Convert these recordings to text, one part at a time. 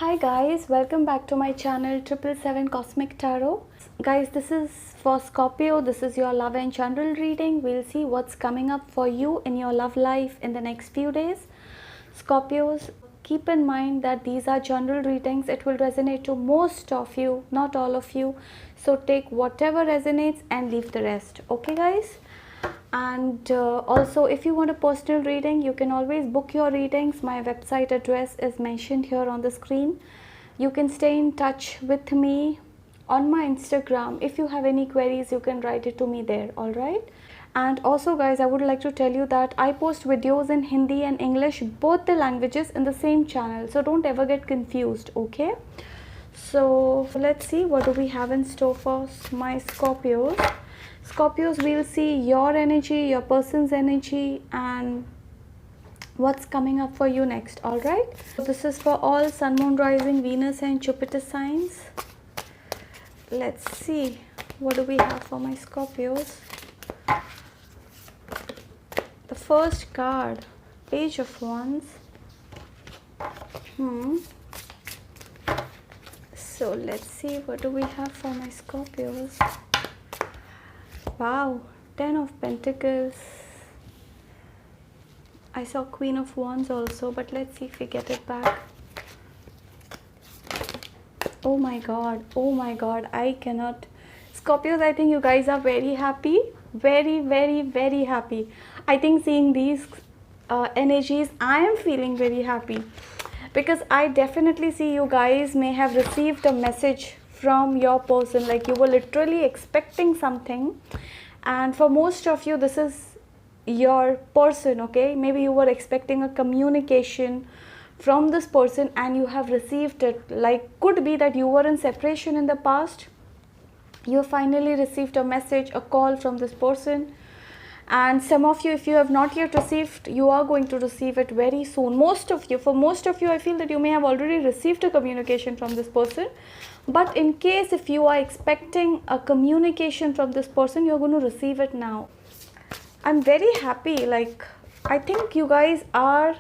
Hi guys, welcome back to my channel 777 Cosmic Tarot. Guys, this is for Scorpio. This is your love and general reading. We'll see what's coming up for you in your love life in the next few days. Scorpios, keep in mind that these are general readings. It will resonate to most of you, not all of you. So take whatever resonates and leave the rest. Okay guys? And also, if you want a personal reading, you can always book your readings. My website address is mentioned here on the screen. You can stay in touch with me on my Instagram. If you have any queries, you can write it to me there. All right. And also guys, I would like to tell you that I post videos in Hindi and English, both the languages, in the same channel, so don't ever get confused. Okay, so let's see what do we have in store for my Scorpios. Scorpios, we'll see your energy, your person's energy, and what's coming up for you next. All right, so this is for all Sun, Moon, Rising, Venus and Jupiter signs. Let's see what do we have for my Scorpios. The first card, Page of Wands. So let's see what do we have for my Scorpios. Wow, 10 of Pentacles. I saw Queen of Wands also, but let's see if we get it back. Oh my god, I cannot. Scorpios, I think you guys are very happy, very happy. I think seeing these energies, I am feeling very happy, because I definitely see you guys may have received a message from your person, like you were literally expecting something, and for most of you this is your person. Okay, maybe you were expecting a communication from this person and you have received it. Like, could be that you were in separation in the past, you finally received a message, a call from this person. And some of you, if you have not yet received, you are going to receive it very soon. For most of you, I feel that you may have already received a communication from this person. But in case if you are expecting a communication from this person, you're going to receive it now. I'm very happy. Like, I think you guys are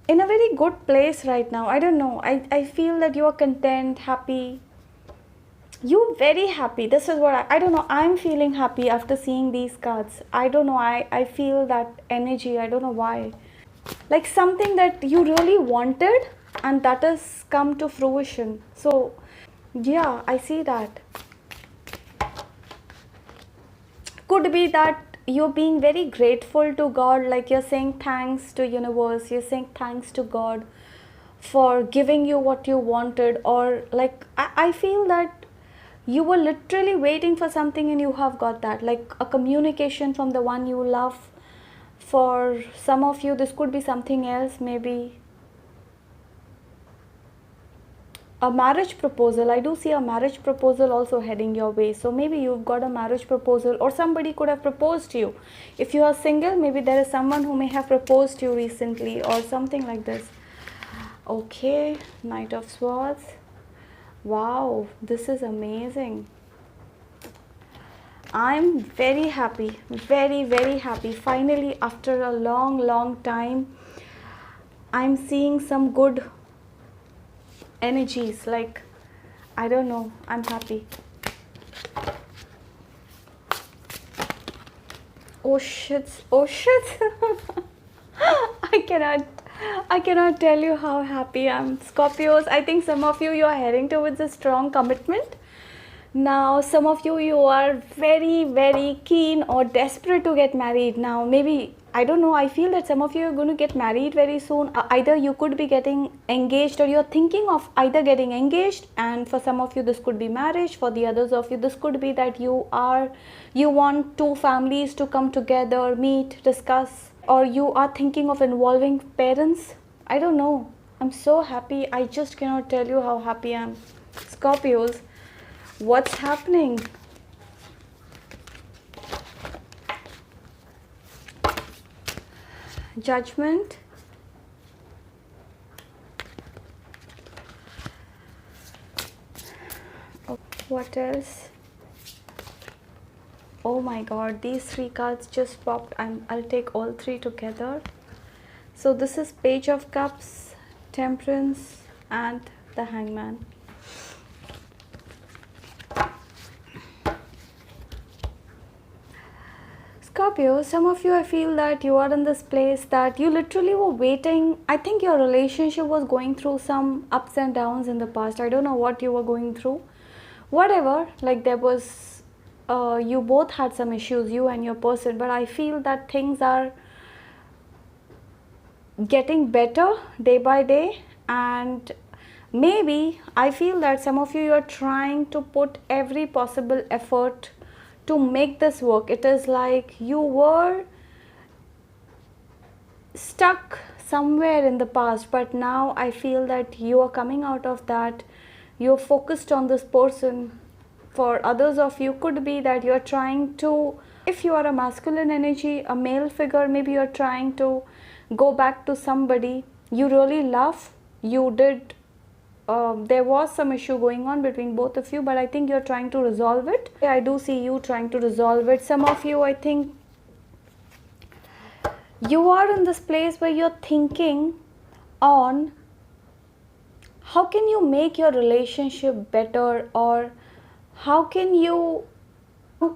in a very good place right now. I don't know. I feel that you are content, happy. You're very happy. This is what I don't know. I'm feeling happy after seeing these cards. I don't know. I feel that energy. I don't know why. Like something that you really wanted and that has come to fruition. So yeah, I see that. Could be that you're being very grateful to God, like you're saying thanks to universe, you're saying thanks to God for giving you what you wanted. Or like I feel that you were literally waiting for something and you have got that, like a communication from the one you love. For some of you, this could be something else, maybe a marriage proposal. I do see a marriage proposal also heading your way. So maybe you've got a marriage proposal, or somebody could have proposed to you. If you are single, maybe there is someone who may have proposed to you recently or something like this. Okay, Knight of Swords. Wow, this is amazing. I'm very happy, very happy. Finally, after a long time, I'm seeing some good energies. Like, I don't know, I'm happy. Oh shit. I cannot tell you how happy I'm. Scorpios, I think some of you are heading towards a strong commitment. Now some of you are very keen or desperate to get married now. Maybe, I don't know, I feel that some of you are going to get married very soon. Either you could be getting engaged, or you're thinking of either getting engaged, and for some of you this could be marriage. For the others of you, this could be that you want two families to come together, meet, discuss, or you are thinking of involving parents. I don't know. I'm so happy. I just cannot tell you how happy I am. Scorpios, what's happening? Judgment. What else? Oh my god, these three cards just popped. I'll take all three together. So this is Page of Cups, Temperance and the Hangman. Scorpio, some of you, I feel that you are in this place that you literally were waiting. I think your relationship was going through some ups and downs in the past. I don't know what you were going through. Whatever, like there was, you both had some issues, you and your person, but I feel that things are getting better day by day. And maybe I feel that some of you are trying to put every possible effort to make this work. It is like you were stuck somewhere in the past, but now I feel that you are coming out of that. You're focused on this person. For others of you, could be that you're trying to, if you are a masculine energy, a male figure, maybe you're trying to go back to somebody you really love. You did, there was some issue going on between both of you, but I think you're trying to resolve it. I do see you trying to resolve it. Some of you, I think you are in this place where you're thinking on how can you make your relationship better, or how can you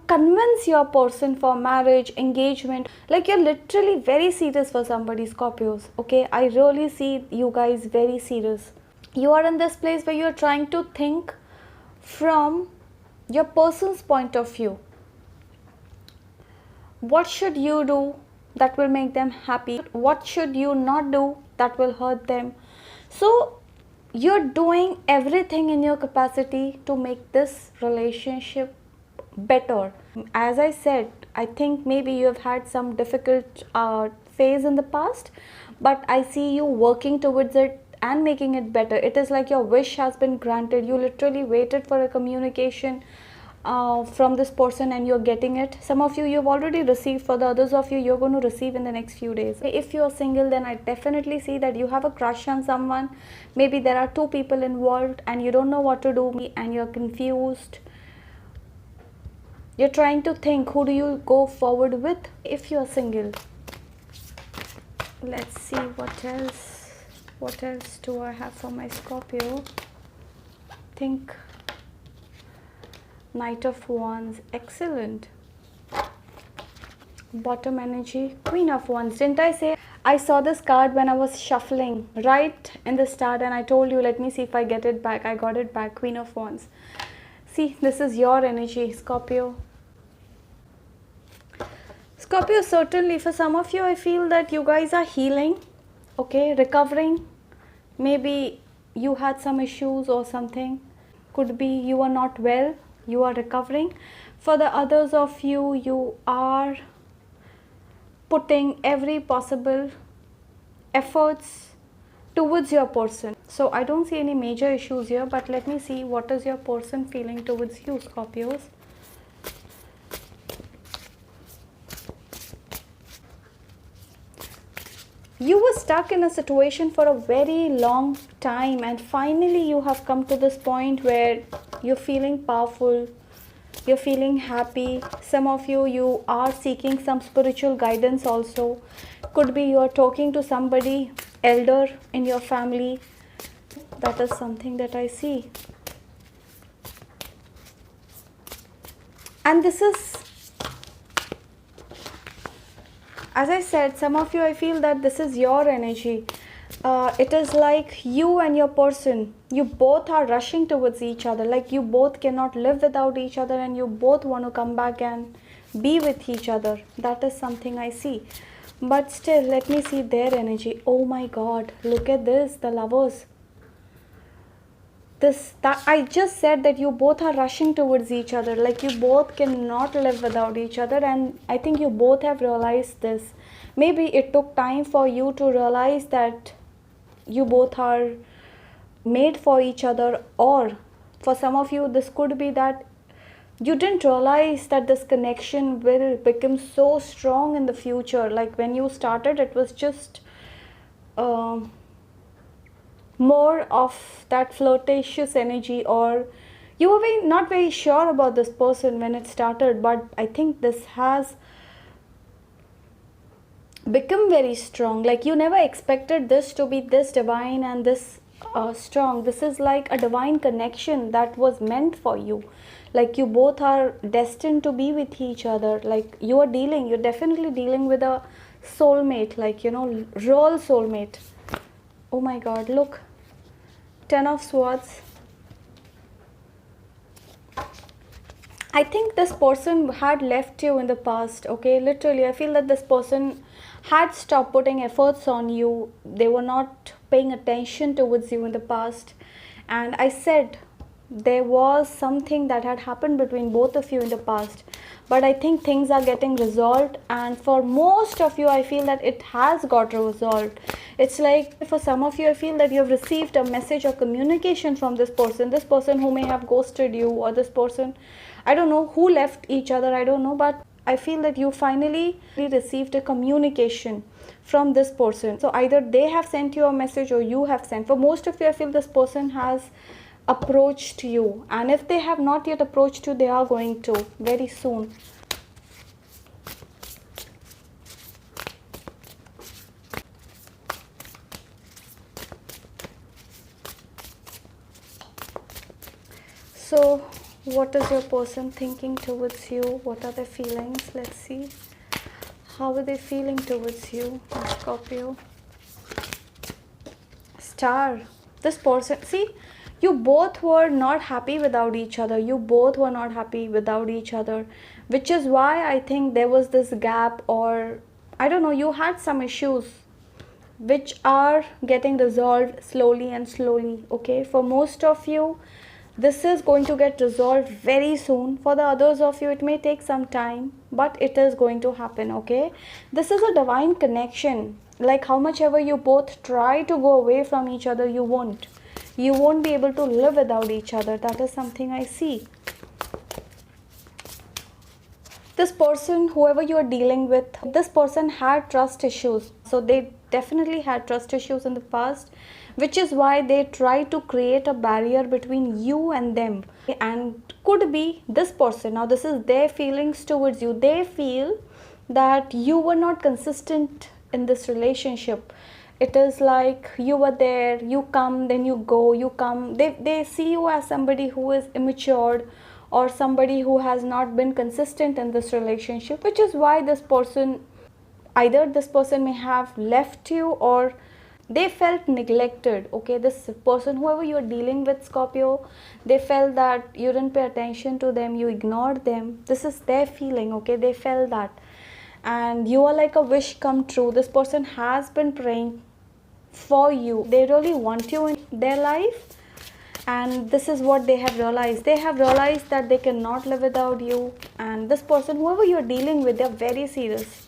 convince your person for marriage, engagement. Like you're literally very serious for somebody, Scorpios. Okay, I really see you guys very serious. You are in this place where you're trying to think from your person's point of view. What should you do that will make them happy? What should you not do that will hurt them? So you're doing everything in your capacity to make this relationship better. As I said, I think maybe you have had some difficult phase in the past, but I see you working towards it and making it better. It is like your wish has been granted. You literally waited for a communication from this person and you're getting it. Some of you, you've already received. For the others of you, you're going to receive in the next few days. If you're single, then I definitely see that you have a crush on someone. Maybe there are two people involved and you don't know what to do and you're confused. You're trying to think, who do you go forward with if you're single? Let's see what else. What else do I have for my Scorpio? Think Knight of Wands, excellent. Bottom energy, Queen of Wands. Didn't I say I saw this card when I was shuffling right in the start, and I told you, let me see if I get it back. I got it back, Queen of Wands. See, this is your energy, Scorpio. Scorpio, certainly for some of you, I feel that you guys are healing, okay, recovering. Maybe you had some issues or something. Could be you are not well, you are recovering. For the others of you, you are putting every possible efforts towards your person. So I don't see any major issues here, but let me see what is your person feeling towards you, Scorpios. You were stuck in a situation for a very long time, and finally you have come to this point where you're feeling powerful, you're feeling happy. Some of you, you are seeking some spiritual guidance also. Could be you're talking to somebody elder in your family. That is something that I see. And this is, as I said, some of you, I feel that this is your energy. It is like you and your person, you both are rushing towards each other. Like you both cannot live without each other and you both want to come back and be with each other. That is something I see. But still, let me see their energy. Oh my God, look at this, the Lovers. That I just said that you both are rushing towards each other, like you both cannot live without each other, and I think you both have realized this. Maybe it took time for you to realize that you both are made for each other, or for some of you this could be that you didn't realize that this connection will become so strong in the future. Like when you started, it was just more of that flirtatious energy, or you were not very sure about this person when it started. But I think this has become very strong. Like you never expected this to be this divine and this strong. This is like a divine connection that was meant for you. Like you both are destined to be with each other. Like you're definitely dealing with a soulmate, like, you know, real soulmate. Oh my god, look, 10 of swords. I think this person had left you in the past, okay? Literally, I feel that this person had stopped putting efforts on you. They were not paying attention towards you in the past. And I said there was something that had happened between both of you in the past. But I think things are getting resolved. And for most of you, I feel that it has got resolved. It's like for some of you, I feel that you have received a message or communication from this person who may have ghosted you, or this person, I don't know who left each other, I don't know, but I feel that you finally received a communication from this person. So either they have sent you a message or you have sent. For most of you, I feel this person has approached you, and if they have not yet approached you, they are going to very soon. So what is your person thinking towards you? What are their feelings? Let's see. How are they feeling towards you, Scorpio? Star. This person, see, you both were not happy without each other. You both were not happy without each other, which is why I think there was this gap, or I don't know, you had some issues which are getting resolved slowly and slowly. Okay, for most of you, this is going to get resolved very soon. For the others of you, it may take some time, but it is going to happen. Okay, this is a divine connection. Like how much ever you both try to go away from each other, you won't be able to live without each other. That is something I see. This person, whoever you are dealing with, this person had trust issues. So they definitely had trust issues in the past, which is why they try to create a barrier between you and them. And could be this person, now this is their feelings towards you. They feel that you were not consistent in this relationship. It is like you were there, you come, then you go, you come. They see you as somebody who is immature, or somebody who has not been consistent in this relationship, which is why this person, either this person may have left you, or they felt neglected. Okay, this person, whoever you are dealing with, Scorpio, they felt that you didn't pay attention to them, you ignored them. This is their feeling. Okay, they felt that, and you are like a wish come true. This person has been praying for you. They really want you in their life, and this is what they have realized. They have realized that they cannot live without you. And this person, whoever you are dealing with, they are very serious.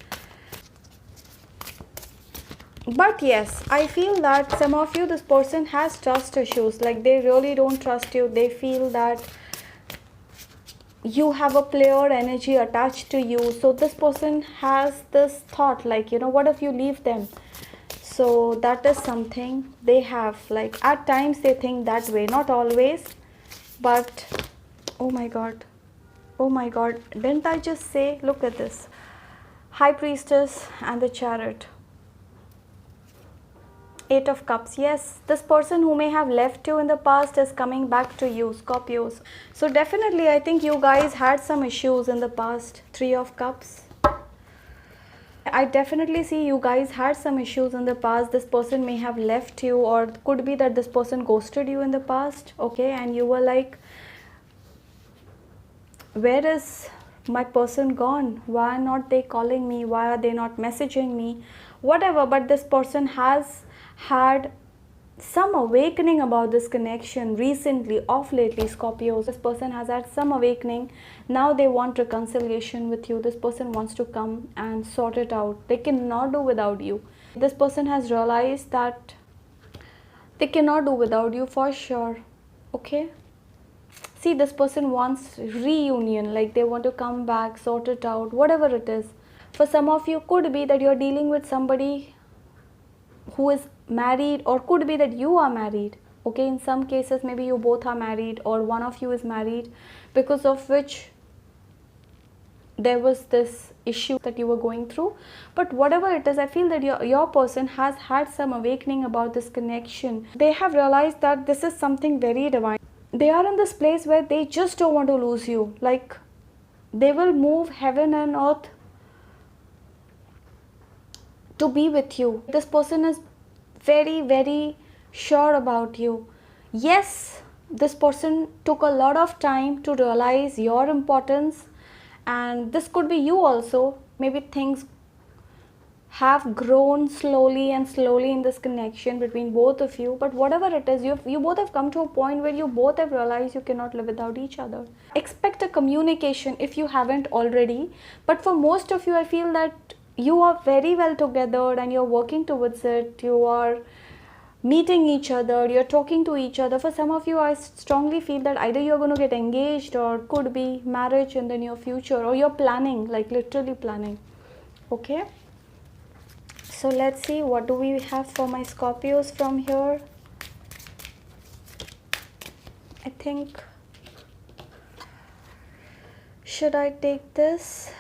But yes, I feel that some of you, this person has trust issues. Like they really don't trust you. They feel that you have a player energy attached to you. So this person has this thought, like, you know, what if you leave them? So that is something they have. Like at times they think that way, not always, but oh my god, oh my god, didn't I just say? Look at this, High Priestess and the Chariot, Eight of Cups. Yes, this person who may have left you in the past is coming back to you, Scorpios. So definitely I think you guys had some issues in the past. Three of Cups. I definitely see you guys had some issues in the past. This person may have left you, or could be that this person ghosted you in the past. Okay, and you were like, where is my person gone? Why are not they calling me? Why are they not messaging me? Whatever, but this person has had some awakening about this connection recently, of lately, Scorpios. This person has had some awakening. Now they want reconciliation with you. This person wants to come and sort it out. They cannot do without you. This person has realized that they cannot do without you for sure. Okay, see, this person wants reunion, like they want to come back, sort it out, whatever it is. For some of you, could be that you're dealing with somebody who is married, or could be that you are married. Okay, in some cases maybe you both are married, or one of you is married, because of which there was this issue that you were going through. But whatever it is, I feel that your person has had some awakening about this connection. They have realized that this is something very divine. They are in this place where they just don't want to lose you. Like, they will move heaven and earth to be with you. This person is very, very sure about you. Yes, this person took a lot of time to realize your importance, and this could be you also. Maybe things have grown slowly and slowly in this connection between both of you, but whatever it is, you both have come to a point where you both have realized you cannot live without each other. Expect a communication if you haven't already, but for most of you, I feel that you are very well together and you're working towards it. You are meeting each other, you're talking to each other. For some of you, I strongly feel that either you're going to get engaged or could be marriage in the near future, or you're planning, like literally planning. Okay, so let's see, what do we have for my Scorpios from here? I think, should I take this?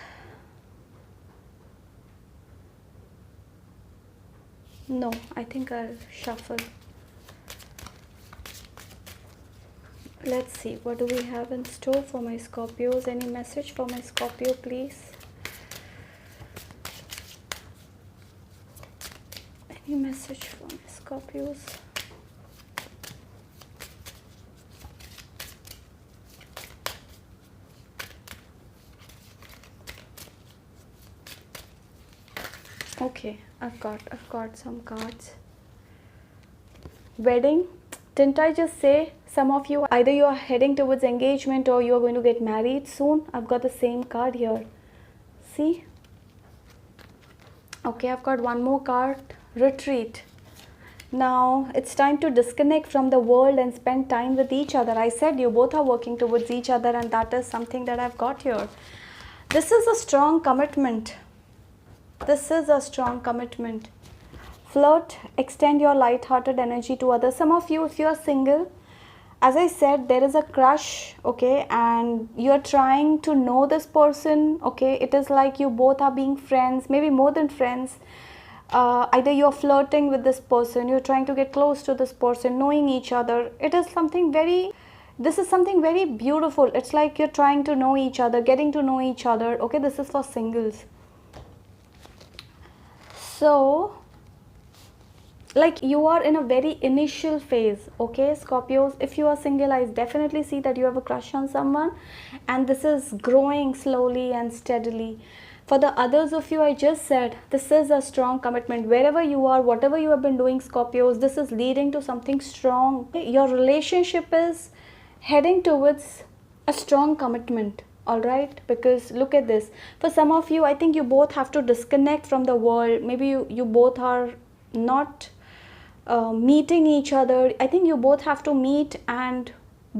No, I think I'll shuffle. Let's see, what do we have in store for my Scorpios? Any message for my Scorpio, please? Any message for my Scorpios? Okay, I've got some cards. Wedding. Didn't I just say some of you, either you are heading towards engagement or you are going to get married soon? I've got the same card here. See? Okay, I've got one more card. Retreat. Now it's time to disconnect from the world and spend time with each other. I said you both are working towards each other, and that is something that I've got here. This is a strong commitment. This is a strong commitment. Flirt, extend your light-hearted energy to others. Some of you, if you are single, as I said, there is a crush, okay, and you're trying to know this person, okay. It is like you both are being friends, maybe more than friends. Either you're flirting with this person, you're trying to get close to this person, knowing each other. It is something very, this is something very beautiful. It's like you're trying to know each other, getting to know each other, okay. This is for singles. So, like, you are in a very initial phase, okay, Scorpios. If you are single, I definitely see that you have a crush on someone, and this is growing slowly and steadily. For the others of you, I just said, this is a strong commitment. Wherever you are, whatever you have been doing, Scorpios, this is leading to something strong. Your relationship is heading towards a strong commitment. All right, because look at this. For some of you, I think you both have to disconnect from the world. Maybe you both are not meeting each other. I think you both have to meet and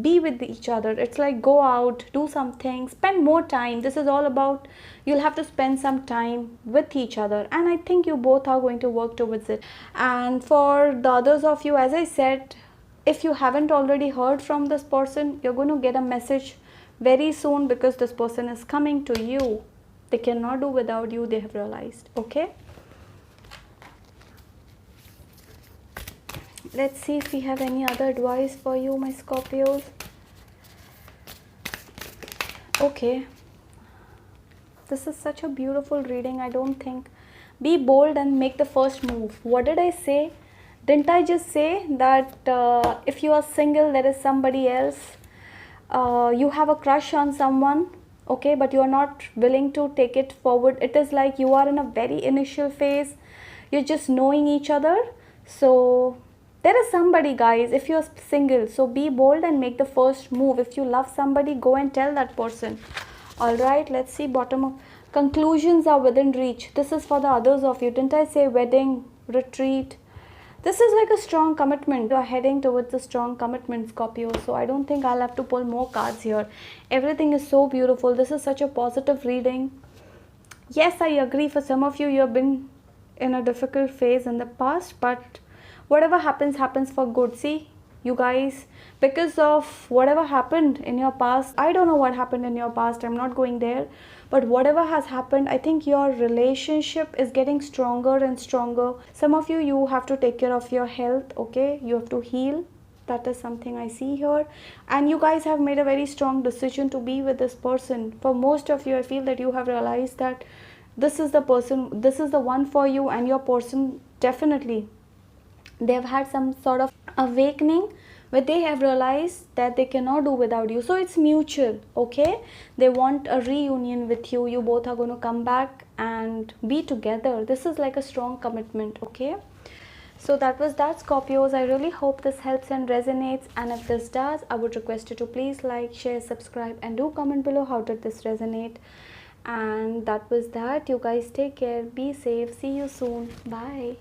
be with each other. It's like go out, do something, spend more time. This is all about, you'll have to spend some time with each other, and I think you both are going to work towards it. And for the others of you, as I said, if you haven't already heard from this person, you're going to get a message very soon, because this person is coming to you. They cannot do without you, they have realized. Okay, let's see if we have any other advice for you, my Scorpios. Okay, this is such a beautiful reading. I don't think, be bold and make the first move. What did I say? Didn't I just say that if you are single, there is somebody else, you have a crush on someone, okay, but you are not willing to take it forward. It is like you are in a very initial phase, you're just knowing each other. So there is somebody, guys, if you're single, so be bold and make the first move. If you love somebody, go and tell that person. All right, let's see, bottom of conclusions are within reach. This is for the others of you. Didn't I say wedding, retreat? This is like a strong commitment. You are heading towards a strong commitment, Scorpio. So I don't think I'll have to pull more cards here. Everything is so beautiful. This is such a positive reading. Yes, I agree. For some of you, you have been in a difficult phase in the past, but whatever happens, happens for good. See, you guys, because of whatever happened in your past. I don't know what happened in your past, I'm not going there, but whatever has happened, I think your relationship is getting stronger and stronger. Some of you, you have to take care of your health, okay? You have to heal. That is something I see here. And you guys have made a very strong decision to be with this person. For most of you, I feel that you have realized that this is the person, this is the one for you, and your person, definitely they've had some sort of awakening where they have realized that they cannot do without you. So it's mutual, okay? They want a reunion with you. You both are going to come back and be together. This is like a strong commitment, okay? So that was that, Scorpios. I really hope this helps and resonates, and if this does, I would request you to please like, share, subscribe, and do comment below how did this resonate. And that was that. You guys take care, be safe, see you soon, bye.